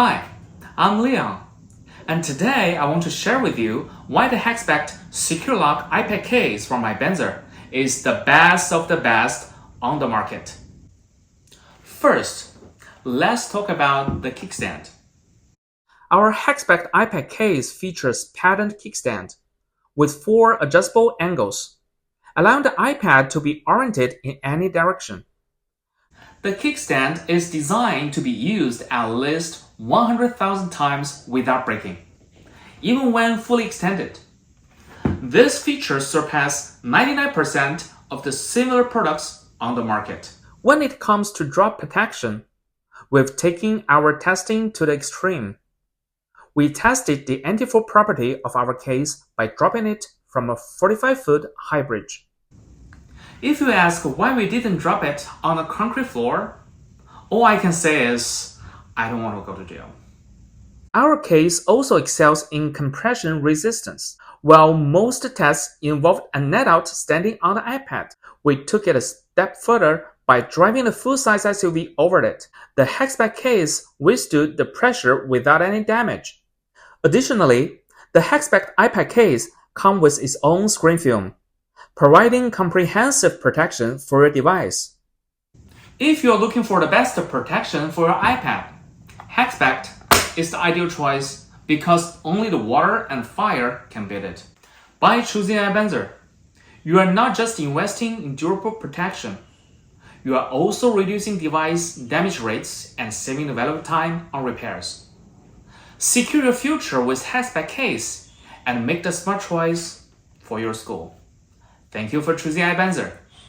Hi, I'm Leon, and today I want to share with you why the Hexpact Secure Lock iPad case from iBenzer is the best of the best on the market. First, let's talk about the kickstand. Our Hexpact iPad case features patented kickstand with 4 adjustable angles, allowing the iPad to be oriented in any direction. The kickstand is designed to be used at least 100,000 times without breaking, even when fully extended. This feature surpasses 99% of the similar products on the market. When it comes to drop protection, we've taken our testing to the extreme. We tested the anti-fall property of our case by dropping it from a 45-foot high bridge. If you ask why we didn't drop it on a concrete floor, all I can say is, I don't want to go to jail. Our case also excels in compression resistance. While most tests involved a net out standing on the iPad, we took it a step further by driving a full-size SUV over it. The Hexpact case withstood the pressure without any damage. Additionally, the Hexpact iPad case comes with its own screen film, providing comprehensive protection for your device. If you're looking for the best protection for your iPad, Hexpact is the ideal choice because only the water and fire can beat it. By choosing iBenzer, you are not just investing in durable protection, you are also reducing device damage rates and saving the valuable time on repairs. Secure your future with Hexpact case and make the smart choice for your school. Thank you for choosing iBenzer.